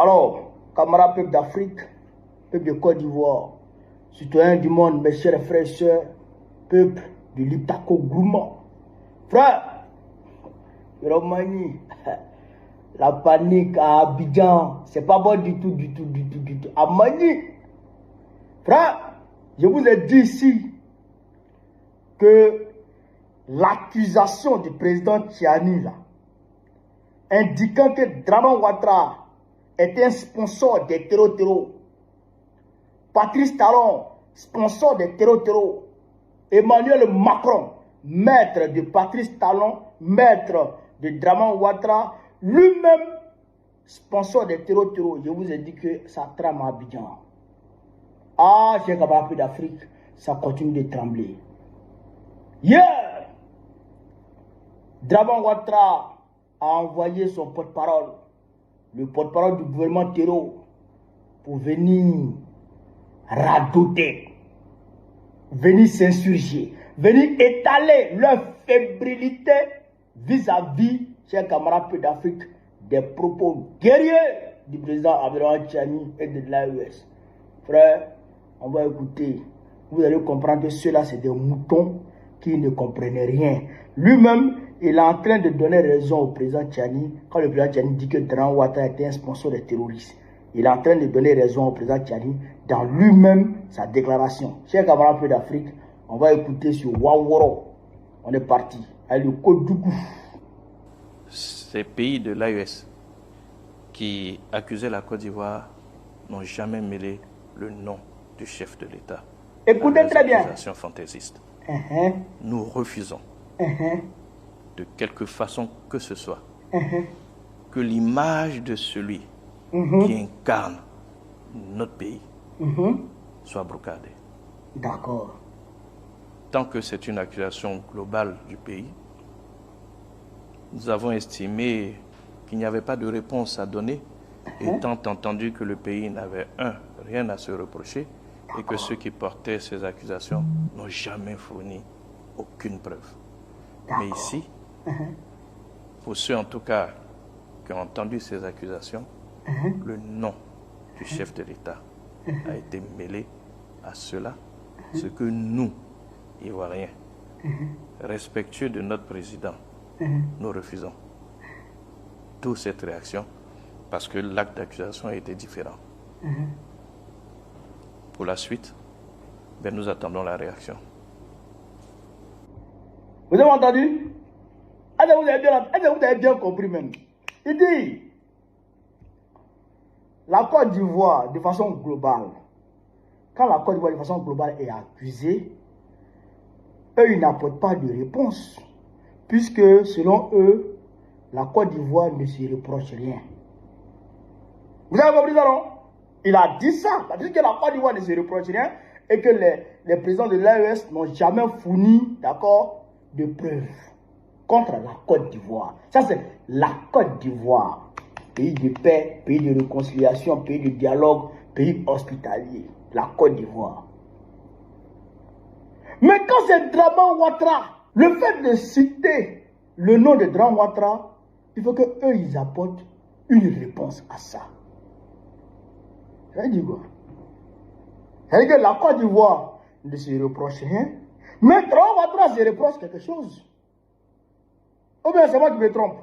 Alors, camarades peuple d'Afrique, peuple de Côte d'Ivoire, citoyens du monde, mes chers frères et sœurs, peuple de l'Iptako Gourma. Frère, Romani, la panique à Abidjan, c'est pas bon du tout. À Mani, frère, je vous ai dit ici que l'accusation du président Tiani, là, indiquant que Draman Ouattara était un sponsor des terreaux, Patrice Talon, sponsor des terreaux, Emmanuel Macron, maître de Patrice Talon, maître de Draman Ouattara, lui-même sponsor des terreaux, je vous ai dit que ça trame à Abidjan. Ah, j'ai camarades d'Afrique, ça continue de trembler. Hier, Draman Ouattara a envoyé son porte-parole, le porte-parole du gouvernement terreau, pour venir radoter, venir s'insurger, venir étaler leur fébrilité vis-à-vis, chers camarades d'Afrique, des propos guerriers du président Abdoulaye Tiani et de l'AES. Frère, on va écouter. Vous allez comprendre que ceux-là, c'est des moutons qui ne comprenaient rien. Lui-même, il est en train de donner raison au président Tiani quand le président Tiani dit que Draman Ouattara était un sponsor des terroristes. Il est en train de donner raison au président Tiani dans lui-même sa déclaration. Chers camarades d'Afrique, on va écouter sur Waworo. On est parti avec le Côte d'Ivoire. Ces pays de l'AES qui accusaient la Côte d'Ivoire n'ont jamais mêlé le nom du chef de l'État. Écoutez très bien. Accusations fantaisistes. Nous refusons, de quelque façon que ce soit, que l'image de celui qui incarne notre pays soit brocadée. D'accord. Tant que c'est une accusation globale du pays, nous avons estimé qu'il n'y avait pas de réponse à donner, étant entendu que le pays n'avait rien à se reprocher et que ceux qui portaient ces accusations n'ont jamais fourni aucune preuve. Mais ici, pour ceux en tout cas qui ont entendu ces accusations, le nom du chef de l'État a été mêlé à cela, ce que nous, Ivoiriens, respectueux de notre président, nous refusons. D'où cette réaction, parce que l'acte d'accusation a été différent. Pour la suite, nous attendons la réaction. Vous avez entendu? Vous avez bien compris même. Il dit, la Côte d'Ivoire, de façon globale, quand la Côte d'Ivoire de façon globale est accusée, eux, ils n'apportent pas de réponse. Puisque, selon eux, la Côte d'Ivoire ne se reproche rien. Vous avez compris ça, non? Il a dit ça. Il a dit que la Côte d'Ivoire ne se reproche rien et que les présidents de l'AES n'ont jamais fourni, d'accord, de preuves contre la Côte d'Ivoire. Ça, c'est la Côte d'Ivoire. Pays de paix, pays de réconciliation, pays de dialogue, pays hospitalier. La Côte d'Ivoire. Mais quand c'est Draman Ouattara, le fait de citer le nom de Draman Ouattara, il faut qu'eux, ils apportent une réponse à ça. Ça veut dire quoi? Ça veut dire que la Côte d'Ivoire ne se reproche rien, mais Draman Ouattara se reproche quelque chose. Ou bien c'est moi qui me trompe.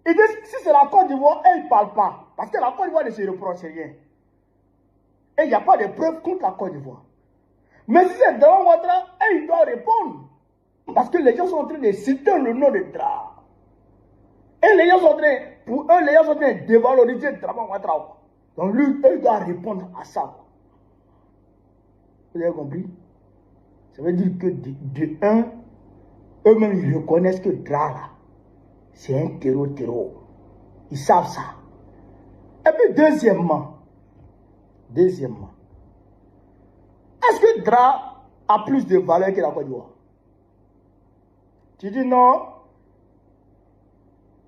Et si c'est la Côte d'Ivoire, ils ne parlent pas. Parce que la Côte d'Ivoire ne se reproche rien. Et il n'y a pas de preuves contre la Côte d'Ivoire. Mais si c'est Draman Ouattara, il doit répondre. Parce que les gens sont en train de citer le nom de Draman. Et les gens sont en train, pour eux, les gens sont en train de dévaloriser Draman Ouattara. Donc lui, il doit répondre à ça. Vous avez compris? Ça veut dire que de un, eux-mêmes, ils reconnaissent que Draman, c'est un terreau. Ils savent ça. Et puis deuxièmement, est-ce que Dra a plus de valeur que la Côte d'Ivoire? Tu dis non,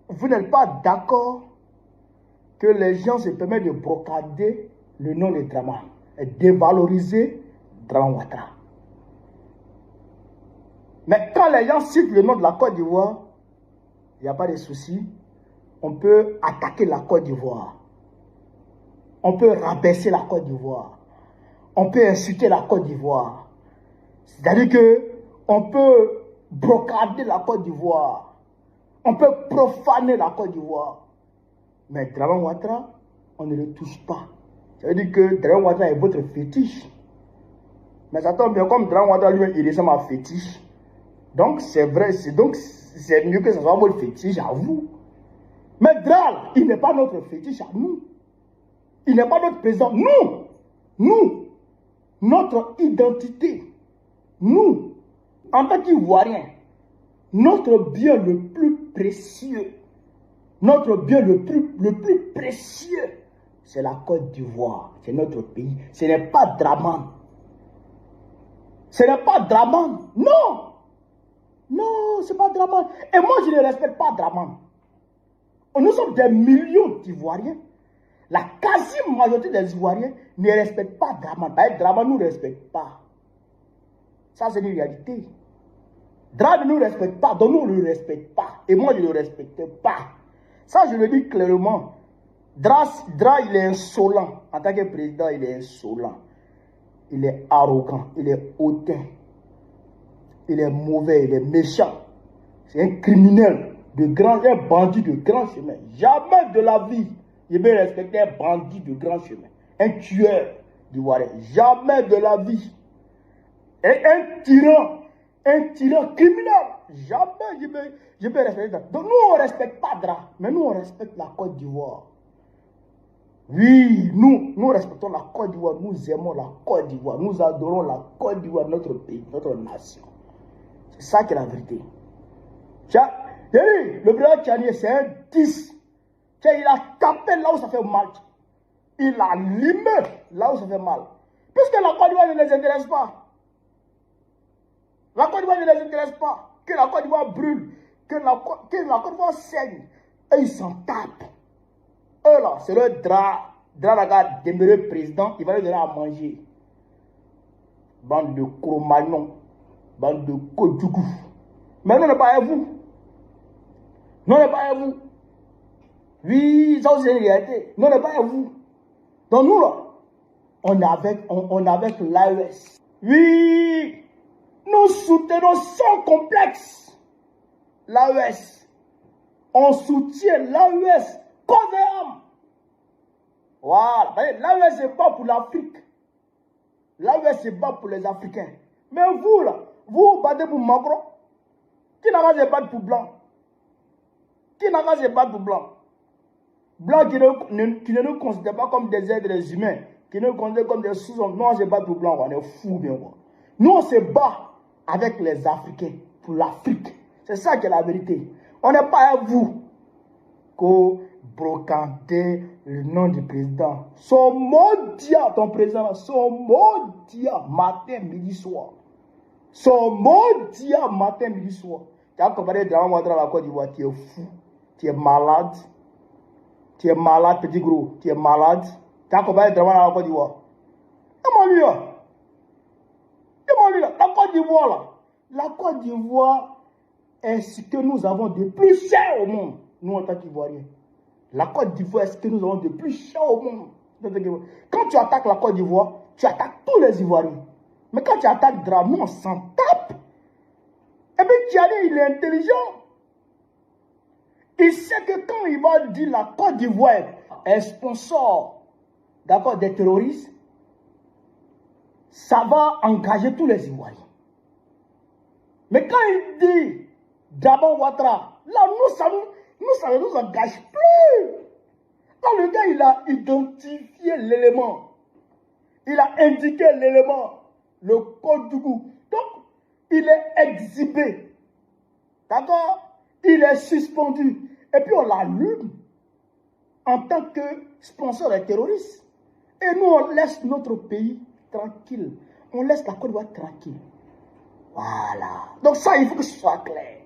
vous n'êtes pas d'accord que les gens se permettent de brocader le nom de Draman et dévaloriser Draman Ouattara. Mais quand les gens citent le nom de la Côte d'Ivoire, il n'y a pas de souci. On peut attaquer la Côte d'Ivoire. on peut rabaisser la Côte d'Ivoire. On peut insulter la Côte d'Ivoire. C'est-à-dire que on peut brocarder la Côte d'Ivoire. On peut profaner la Côte d'Ivoire. Mais Dramane Ouattara, on ne le touche pas. Ça veut dire que Dramane Ouattara est votre fétiche. Mais ça tombe bien, comme Dramane Ouattara lui, il ressemble à fétiche. Donc c'est vrai, c'est mieux que ce soit votre fétiche à vous. Mais Dral, il n'est pas notre fétiche à nous. Il n'est pas notre président. Nous, notre identité, nous, en tant qu'Ivoiriens, notre bien le plus précieux, notre bien le plus précieux, c'est la Côte d'Ivoire, c'est notre pays. Ce n'est pas Dramane. Ce n'est pas Dramane. Non, c'est pas Dramane. Et moi, je ne respecte pas Dramane. Nous sommes des millions d'Ivoiriens. La quasi-majorité des Ivoiriens ne respectent pas Dramane. Dramane ne nous respecte pas. Ça, c'est une réalité. Dramane ne nous respecte pas, donc nous ne le respectons pas. Et moi, je ne le respecte pas. Ça, je le dis clairement. Dra, il est insolent. En tant que président, il est insolent. Il est arrogant, il est hautain. Il est mauvais, il est méchant. C'est un criminel, un bandit de grand chemin. Jamais de la vie, il peut respecter un bandit de grand chemin. Un tueur d'Ivoirien. Jamais de la vie. Et un tyran criminel. Jamais je peux respecter ça. Donc nous, on ne respecte pas Dra, mais nous, on respecte la Côte d'Ivoire. Oui, nous respectons la Côte d'Ivoire, nous aimons la Côte d'Ivoire, nous adorons la Côte d'Ivoire, notre pays, notre nation. C'est ça qui est la vérité. Le président Tchani, c'est un 10. Il a tapé là où ça fait mal. Il a limé là où ça fait mal. Puisque la Côte d'Ivoire ne les intéresse pas. La Côte d'Ivoire ne les intéresse pas. Que la Côte d'Ivoire brûle, que la Côte d'Ivoire saigne. Et ils s'en tapent. Eux là, c'est le Dra n'a demeurer président, il va leur donner à manger. Bande de Cro-Magnon, bande de Kodjougou. Mais non, n'est pas à vous. Non, n'est pas à vous. Oui, ça c'est une réalité. Non, n'est pas à vous. Donc nous là, on est avec l'AES. Oui, nous soutenons sans complexe l'AES. On soutient l'AES corps et âme. Voilà. L'AES se bat pour l'Afrique. L'AES se bat pour les Africains. Mais vous là, vous battez pour Macron. Qui n'a pas se battre pour Blanc? Qui n'a pas se battre pour Blanc? Blanc qui ne nous considère pas comme des êtres humains, qui nous considère comme des sous-hommes. Nous, on se bat pour Blanc, on est fous bien quoi. Nous, on se bat avec les Africains, pour l'Afrique. C'est ça qui est la vérité. On n'est pas à vous qu'au brocanter le nom du président. Son maudit, ton président, son maudit matin, midi, soir. Son maudit matin, midi, soir. Tu as comparé Dramane Ouattara à la Côte d'Ivoire, tu es fou, tu es malade. Tu es malade, petit gros, tu es malade. Tu as comparé Dramane à la Côte d'Ivoire. Dis-moi-lui là. Dis-moi-lui là. La Côte d'Ivoire là. La Côte d'Ivoire est ce que nous avons de plus cher au monde, nous en tant qu'Ivoiriens. La Côte d'Ivoire est ce que nous avons de plus cher au monde. Quand tu attaques la Côte d'Ivoire, tu attaques tous les Ivoiriens. Mais quand tu attaques Dramane, nous on s'en tape. Et puis Tchani, il est intelligent. Il sait que quand il va dire la Côte d'Ivoire est sponsor, d'accord, des terroristes, ça va engager tous les Ivoiriens. Mais quand il dit Dramane Ouattara, là, ça ne nous engage plus. Là, le gars, il a identifié l'élément. Il a indiqué l'élément, le code du goût. Donc, il est exhibé. D'accord? Il est suspendu. Et puis, on l'allume en tant que sponsor des terroristes. Et nous, on laisse notre pays tranquille. On laisse la Côte d'Ivoire tranquille. Voilà. Donc ça, il faut que ce soit clair.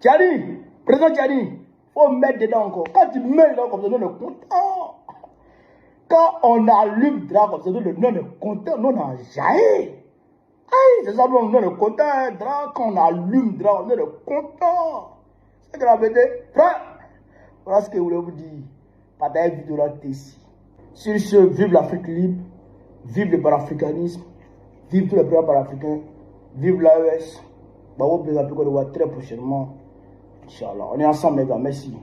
Tchani, président Tchani, il faut mettre dedans encore. Quand tu mets dedans comme ça, nous on est content. Quand on allume dedans comme ça, nous on est content, nous on en jaillit. Aïe, c'est ça, nous on est content. Quand on allume dedans, nous on est content. C'est que la vérité, frère, voilà ce que je voulais vous dire. partager vidéo là ici. Sur ce, vive l'Afrique libre, vive le panafricanisme, vive tous les pays panafricains, vive l'AES. Bah, on va très prochainement. Inch'Allah. On est ensemble, les gars. Merci.